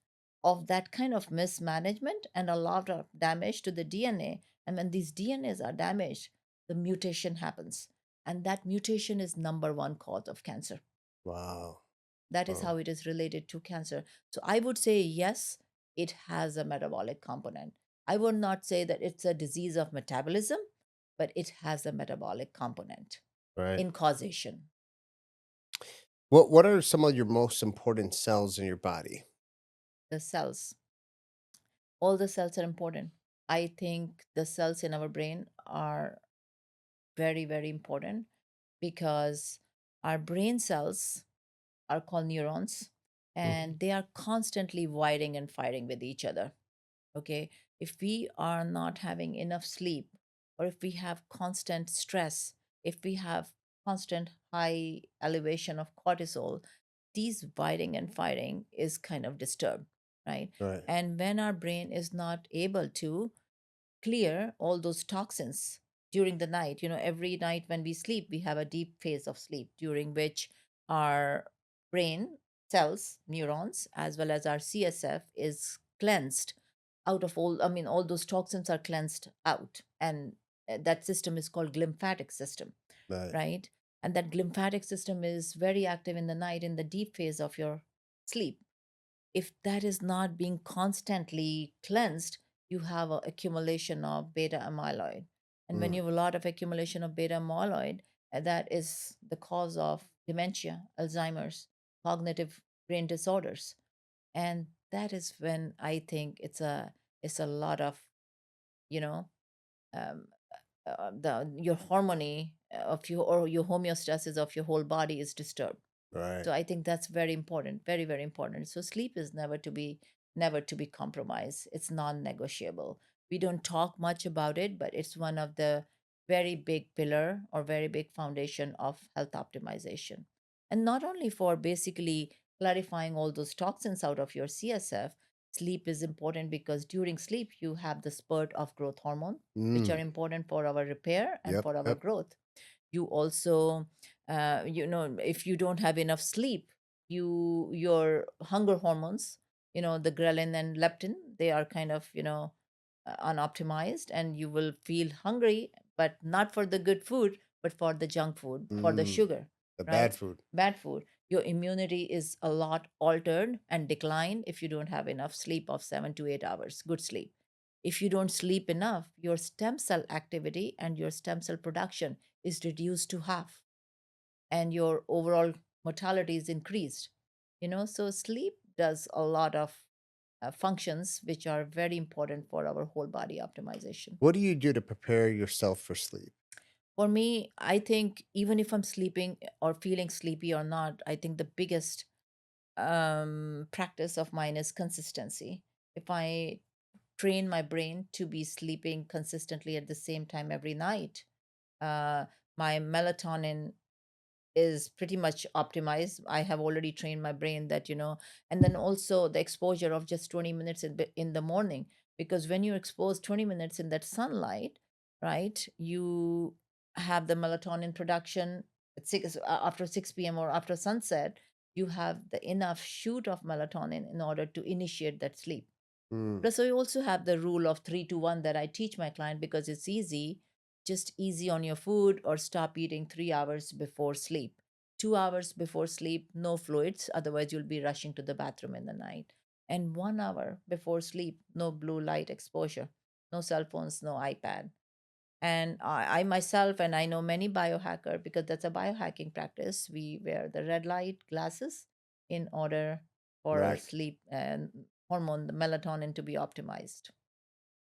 of that kind of mismanagement and a lot of damage to the DNA, and when these DNAs are damaged, the mutation happens, and that mutation is number one cause of cancer. Wow. That is Wow. how it is related to cancer. So I would say yes, it has a metabolic component. I would not say that it's a disease of metabolism, but it has a metabolic component Right. in causation. What are some of your most important cells in your body? The cells, all the cells are important. I think the cells in our brain are very, very important because our brain cells are called neurons, Mhm. and they are constantly wiring and firing with each other. Okay. If we are not having enough sleep, or if we have constant stress, if we have constant high elevation of cortisol, these wiring and firing is kind of disturbed, right? Right. And when our brain is not able to clear all those toxins during the night, every night when we sleep, we have a deep phase of sleep during which our brain cells, neurons, as well as our CSF is cleansed out of all, I mean, all those toxins are cleansed out. And that system is called glymphatic system, Right. right? And that glymphatic system is very active in the night in the deep phase of your sleep. If that is not being constantly cleansed, you have an accumulation of beta amyloid. And when Mm, you have a lot of accumulation of beta amyloid, that is the cause of dementia, Alzheimer's, cognitive brain disorders. And that is when I think it's a lot of, you know, um, the your harmony of your, or your homeostasis of your whole body is disturbed. right. So I think that's very important, very, very important. So sleep is never to be compromised. It's non-negotiable. We don't talk much about it, but it's one of the very big pillar or very big foundation of health optimization. And not only for basically clarifying all those toxins out of your CSF, sleep is important because during sleep you have the spurt of growth hormone, which are Mm, important for our repair and yep. for our Yep. growth. You also if you don't have enough sleep, your hunger hormones, the ghrelin and leptin, they are kind of unoptimized, and you will feel hungry, but not for the good food, but for the junk food, for the Mm, sugar, the bad right? food. Bad food. Your immunity is a lot altered and declined if you don't have enough sleep of 7 to 8 hours, good sleep. If you don't sleep enough, your stem cell activity and your stem cell production is reduced to half, and your overall mortality is increased. So sleep does a lot of functions which are very important for our whole body optimization. What do you do to prepare yourself for sleep? For me, I think even if I'm sleeping or feeling sleepy or not, I think the biggest practice of mine is consistency. If I train my brain to be sleeping consistently at the same time every night, uh, my melatonin is pretty much optimized. I have already trained my brain that, and then also the exposure of just 20 minutes in the morning. Because when you expose 20 minutes in that sunlight, right, you have the melatonin production after 6 p.m. or after sunset, you have the enough shoot of melatonin in order to initiate that sleep. Mm, Plus, I also have the rule of 3 to 1 that I teach my client because it's easy, just easy on your food or stop eating 3 hours before sleep. 2 hours before sleep, no fluids, otherwise, you'll be rushing to the bathroom in the night. And 1 hour before sleep, no blue light exposure, no cell phones, no iPad. And I myself, and I know many biohacker, because that's a biohacking practice, we wear the red light glasses in order for our Right. sleep and hormone, the melatonin, to be optimized.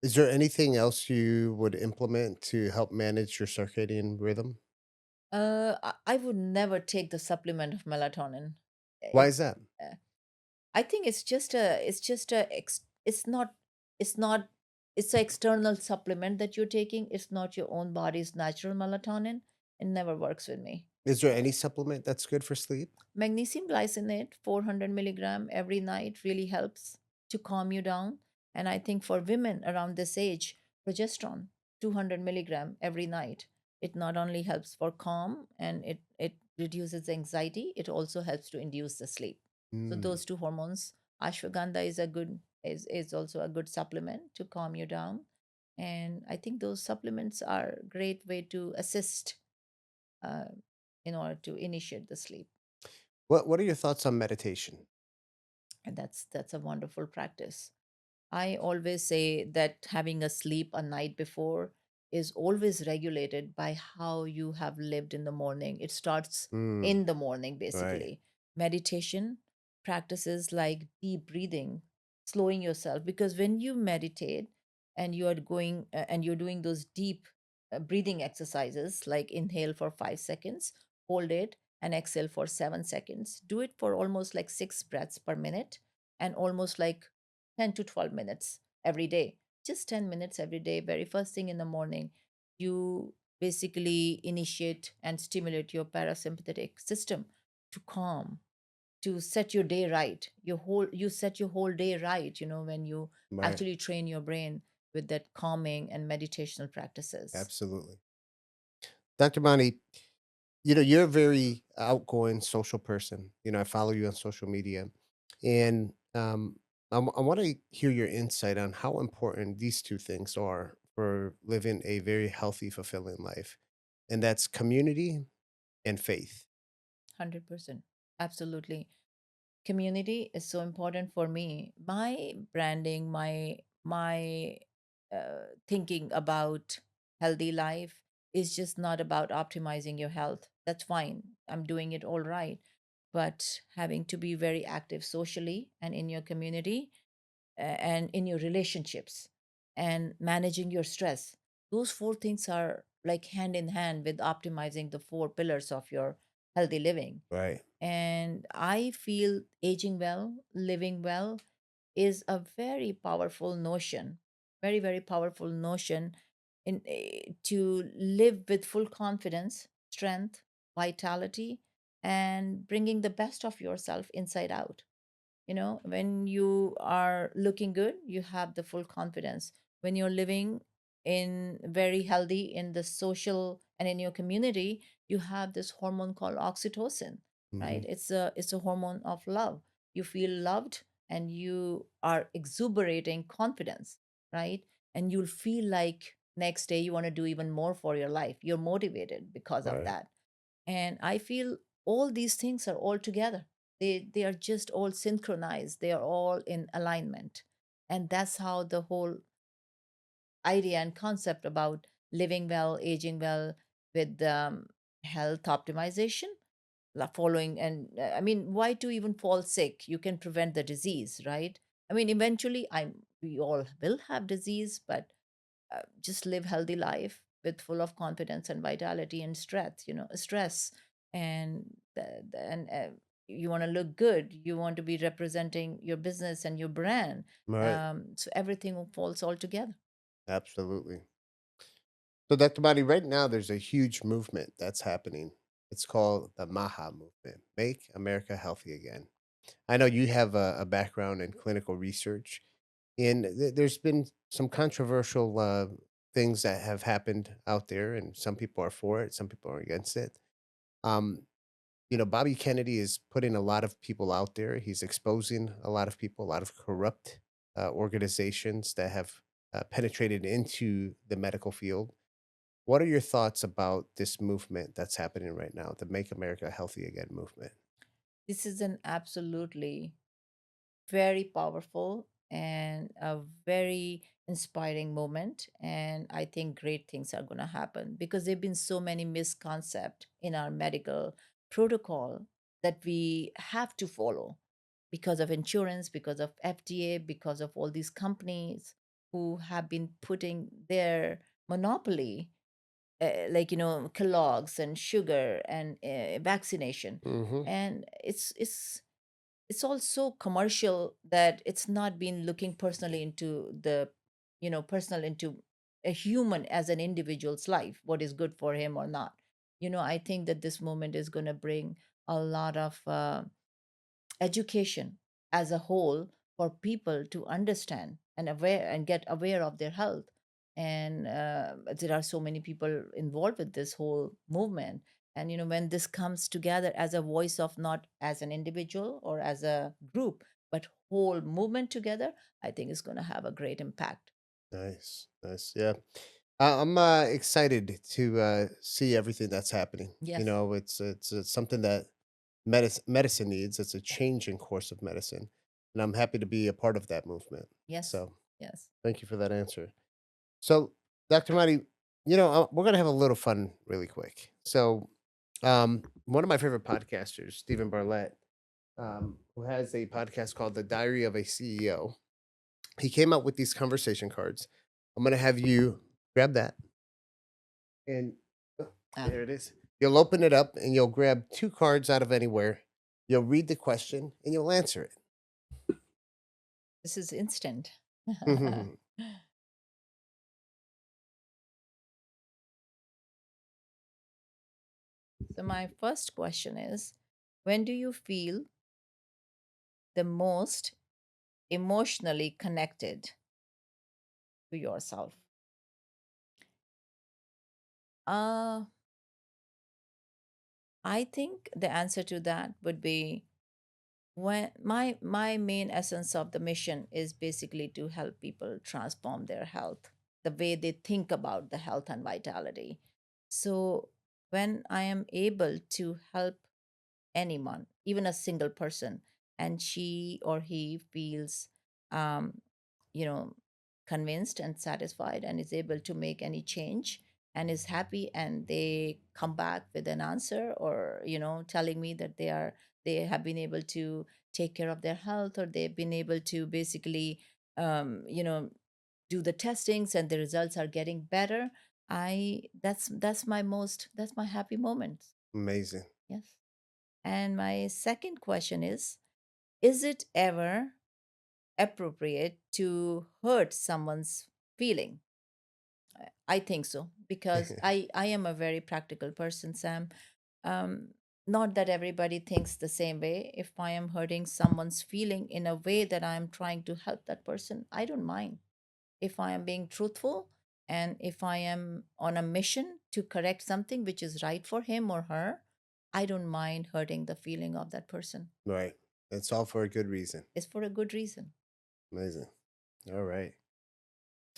Is there anything else you would implement to help manage your circadian rhythm? I would never take the supplement of melatonin. Why It, is that? uh, I think it's not, it's not, it's an external supplement that you're taking. It's not your own body's natural melatonin. It never works with me. Is there any supplement that's good for sleep? Magnesium glycinate, 400 milligram every night, really helps to calm you down. And I think for women around this age, progesterone, 200 milligram every night. It not only helps for calm and it reduces anxiety, it also helps to induce the sleep. So Mm, those two hormones, ashwagandha is also a good supplement to calm you down. And I think those supplements are a great way to assist uh, in order to initiate the sleep. what are your thoughts on meditation? And that's a wonderful practice. I always say that having a sleep a night before is always regulated by how you have lived in the morning. It starts Mm, in the morning, right. basically. Meditation practices like deep breathing, slowing yourself, because when you meditate and you are going and you're doing those deep breathing exercises, like inhale for 5 seconds, hold it, and exhale for 7 seconds. Do it for almost like 6 breaths per minute, and almost like 10 to 12 minutes every day. Just 10 minutes every day, very first thing in the morning. You basically initiate and stimulate your parasympathetic system to calm, to set your day right. You set your whole day right, when you Right. actually train your brain with that calming and meditational practices. Absolutely. Dr. Mani, you're a very outgoing social person. I follow you on social media, and I want to hear your insight on how important these two things are for living a very healthy, fulfilling life, and that's community and faith. 100%. Absolutely. Community is so important for me. My branding, my thinking about healthy life is just not about optimizing your health. That's fine, I'm doing it all right. But having to be very active socially and in your community, and in your relationships, and managing your stress, those four things are like hand in hand with optimizing the four pillars of your healthy living. Right. And I feel aging well, living well is a very powerful notion, very, very powerful notion to live with full confidence, strength, vitality, and bringing the best of yourself inside out. When you are looking good, you have the full confidence. When you're living in very healthy in the social and in your community, you have this hormone called oxytocin, Hmm. right? It's a hormone of love. You feel loved, and you are exuberating confidence, right? And you'll feel like next day you want to do even more for your life. You're motivated because of Right. that. And I feel all these things are all together. They are just all synchronized. They are all in alignment. And that's how the whole idea and concept about living well, aging well, with health optimization, following. And I mean, why to even fall sick? You can prevent the disease, right? I mean, eventually we all will have disease, but just live healthy life with full of confidence and vitality and stress. And you want to look good, you want to be representing your business and your brand. Right. So everything falls all together. Absolutely. So, Dr. Mani, right now there's a huge movement that's happening. It's called the MAHA movement, Make America Healthy Again. I know you have a background in clinical research, and there's been some controversial things that have happened out there, and some people are for it, some people are against it. Um, Bobby Kennedy is putting a lot of people out there. He's exposing a lot of people, a lot of corrupt organizations that have penetrated into the medical field. What are your thoughts about this movement that's happening right now, the Make America Healthy Again movement? This is an absolutely very powerful and a very inspiring moment. And I think great things are going to happen because there have been so many misconcepts in our medical protocol that we have to follow because of insurance, because of FDA, because of all these companies who have been putting their monopoly, like Kellogg's and sugar and vaccination. Hmm. And it's also commercial that it's not been looking personally into the personal into a human as an individual's life, what is good for him or not. I think that this moment is going to bring a lot of education as a whole for people to understand and aware and get aware of their health. And there are so many people involved with this whole movement. And when this comes together as a voice of not as an individual or as a group, but whole movement together, I think it's going to have a great impact. Nice, nice. Yeah. I'm excited to see everything that's happening. Yes. It's something that medicine needs. It's a Yeah. change in course of medicine, and I'm happy to be a part of that movement. Yes. So, Yes. thank you for that answer. So, Dr. Marty, we're gonna have a little fun really quick. So, one of my favorite podcasters, Stephen Bartlett, who has a podcast called The Diary of a CEO, he came up with these conversation cards. I'm gonna have you grab that, and Ah, there it is. You'll open it up and you'll grab two cards out of anywhere. You'll read the question and you'll answer this is instant. it. So my first question is, when do you feel the most emotionally connected to yourself? Uh, I think the answer to that would be when my main essence of the mission is basically to help people transform their health, the way they think about the health and vitality. So when I am able to help anyone, even a single person, and she or he feels, um, you know, convinced and satisfied and is able to make any change and is happy, and they come back with an answer or, telling me that they have been able to take care of their health, or they've been able to basically, um, you know, do the testings and the results are getting better. That's my happy moment. Amazing. Yes. And my second question is it ever appropriate to hurt someone's feeling? I think so because I am a very practical person, Sam. Um, Not that everybody thinks the same way. If I am hurting someone's feeling in a way that I'm trying to help that person, I don't mind. If I am being truthful and if I am on a mission to correct something which is right for him or her, I don't mind hurting the feeling of that person. Right. It's all for a good reason. It's for a good reason. Amazing. All right.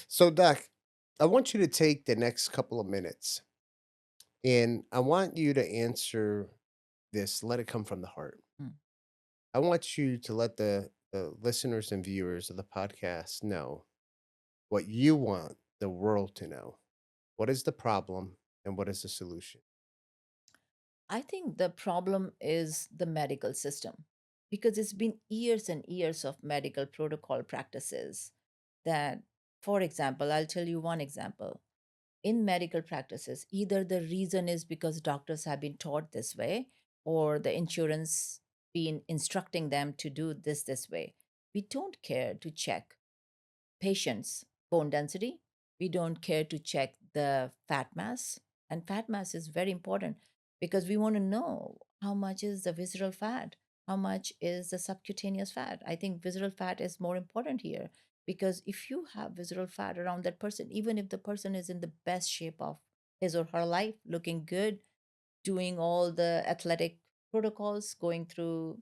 So, Doc, I want you to take the next couple of minutes and I want you to answer this. Let it come from the heart. Mm. I want you to let the listeners and viewers of the podcast know what you want the world to know. What is the problem and what is the solution? I think the problem is the medical system because it's been years and years of medical protocol practices that, for example, I'll tell you one example. In medical practices, either the reason is because doctors have been taught this way or the insurance been instructing them to do this way. We don't care to check patients' bone density. We don't care to check the fat mass. And fat mass is very important because we want to know how much is the visceral fat, how much is the subcutaneous fat. I think visceral fat is more important here because if you have visceral fat around that person, even if the person is in the best shape of his or her life, looking good, doing all the athletic protocols, going through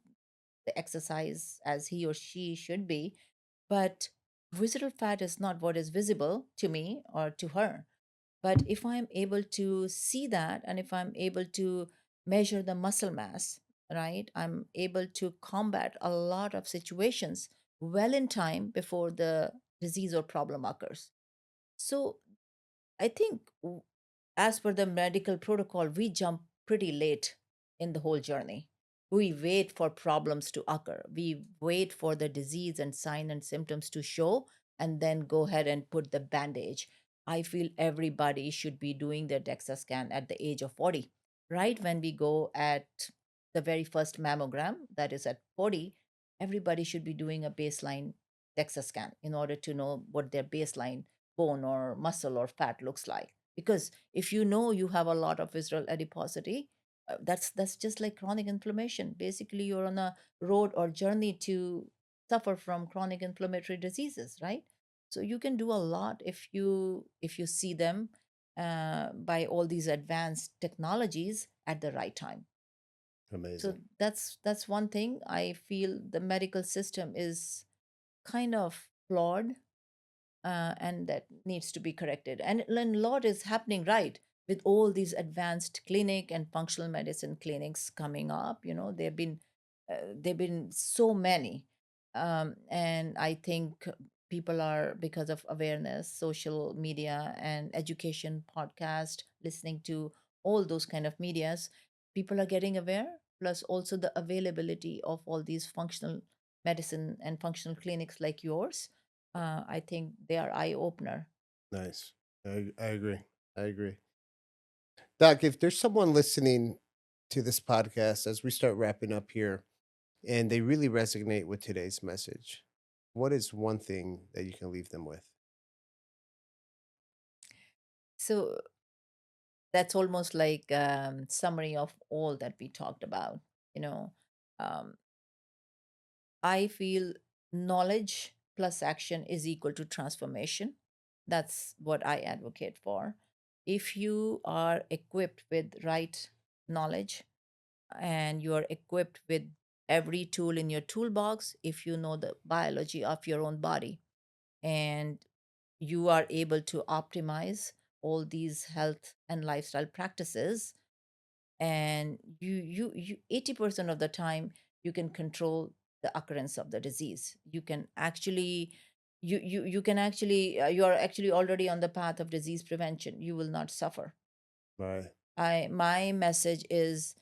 the exercise as he or she should be, but visceral fat is not what is visible to me or to her. But if I'm able to see that, and if I'm able to measure the muscle mass, right, I'm able to combat a lot of situations well in time before the disease or problem occurs. So I think, as per the medical protocol, we jump pretty late in the whole journey. We wait for problems to occur. We wait for the disease and sign and symptoms to show, and then go ahead and put the bandage. I feel everybody should be doing their DEXA scan at the age of 40. Right when we go at the very first mammogram, that is at 40, everybody should be doing a baseline DEXA scan in order to know what their baseline bone or muscle or fat looks like. Because if you know you have a lot of visceral adiposity, that's just like chronic inflammation. Basically, you're on a road or journey to suffer from chronic inflammatory diseases, right? So you can do a lot if you see them by all these advanced technologies at the right time. So Amazing. that's one thing I feel the medical system is kind of flawed, and that needs to be corrected. And a lot is happening, right, with all these advanced clinic and functional medicine clinics coming up. There've been so many, and I think people are, because of awareness, social media, and education, podcast, listening to all those kind of medias, people are getting aware. Plus, also the availability of all these functional medicine and functional clinics like yours, I think they are eye opener. Nice. I agree. I agree. Doc, if there's someone listening to this podcast as we start wrapping up here and they really resonate with today's message, what is one thing that you can leave them with? So that's almost like summary of all that we talked about. You know, um, I feel knowledge plus action is equal to transformation. That's what I advocate for. If you are equipped with right knowledge, and you are equipped with every tool in your toolbox, if you know the biology of your own body, and you are able to optimize all these health and lifestyle practices, and you 80% of the time you can control the occurrence of the disease. You can actually you can actually you are actually already on the path of disease prevention. You will not suffer. Right. I My message is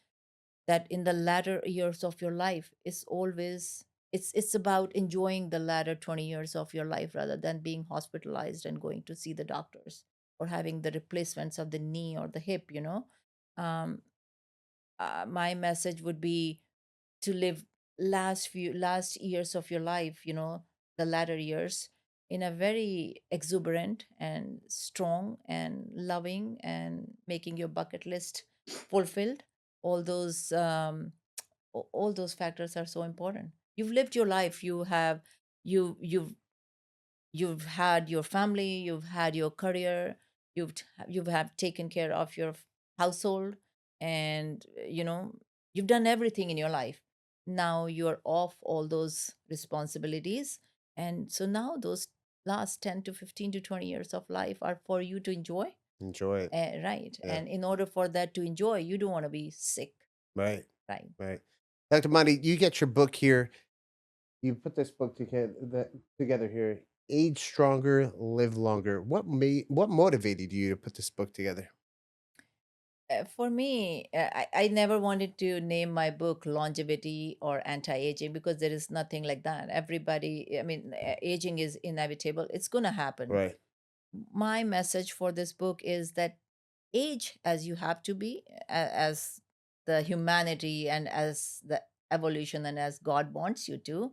that in the latter years of your life, it's about enjoying the latter 20 years of your life rather than being hospitalized and going to see the doctors, or having the replacements of the knee or the hip. um, my message would be to live last years of your life, the latter years, in a very exuberant and strong and loving, and making your bucket list fulfilled. All those all those factors are so important. You've lived your life. You've had your family, you've had your career, you've have taken care of your household, and you've done everything in your life. Now you're off all those responsibilities, and so now those last 10 to 15 to 20 years of life are for you to enjoy. Enjoy it. Right, Yeah. and in order for that to enjoy, you don't want to be sick. Right. Right. Right. Dr. Monty, you get your book here. You put this book together here. Age stronger, live longer. What motivated you to put this book together? For me, I never wanted to name my book Longevity or Anti-Aging, because there is nothing like that. Everybody, I mean, aging is inevitable. It's going to happen. Right. My message for this book is that age as you have to be, as the humanity and as the evolution and as God wants you to,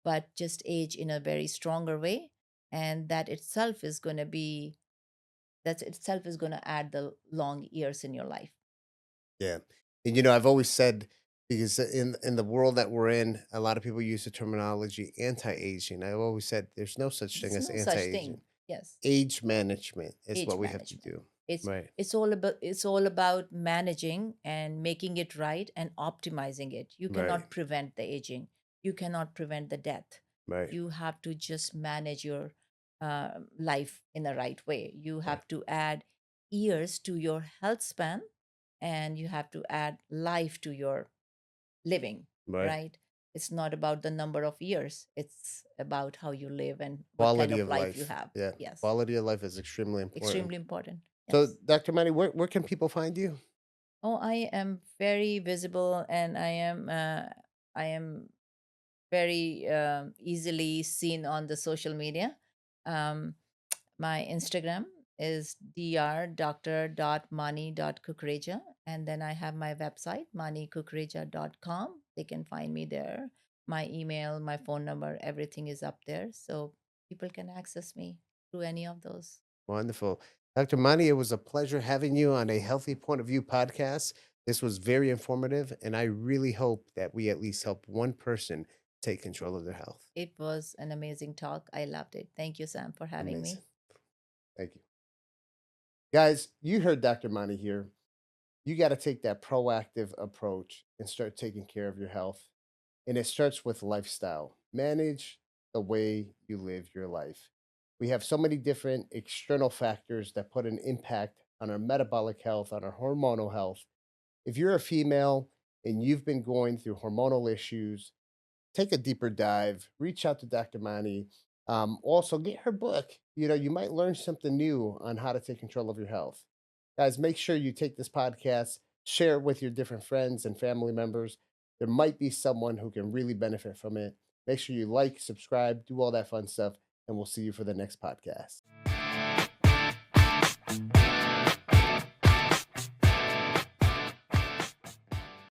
but just age in a very stronger way. And that itself is going to add the long years in your life. Yeah. And I've always said, because in the world that we're in, a lot of people use the terminology anti-aging. I've always said there's no such thing It's as no such anti-aging. thing. Yes. Age management is Age what we have to management. do. It's Right. it's all about managing and making it right and optimizing it. You Right. cannot prevent the aging. You cannot prevent the death. Right. You have to just manage your life in the right way. You Right. have to add years to your health span, and you have to add life to your living, Right. right? It's not about the number of years, it's about how you live and what kind Quality of of life you life. have. Yeah. Yes, Quality of life is extremely important. extremely important. So, Yes. Dr. Manny, where can people find you? Oh, I am very visible, and I am very easily seen on the social media. Um, my Instagram is dr.mani.kukreja, and then I have my website manikukreja.com. They can find me there. My email, my phone number, everything is up there, so people can access me through any of those. Wonderful. Dr. Mani, it was a pleasure having you on a Healthy Point of View podcast. This was very informative, and I really hope that we at least help one person take control of their health. It was an amazing talk. I loved it. Thank you, Sam, for having Amazing. me. Thank you. Guys, you heard Dr. Mani here. You got to take that proactive approach and start taking care of your health. And it starts with lifestyle. Manage the way you live your life. We have so many different external factors that put an impact on our metabolic health, on our hormonal health. If you're a female and you've been going through hormonal issues, take a deeper dive, reach out to Dr. Mani. Also, get her book. You might learn something new on how to take control of your health. Guys, make sure you take this podcast, share it with your different friends and family members. There might be someone who can really benefit from it. Make sure you like, subscribe, do all that fun stuff, and we'll see you for the next podcast.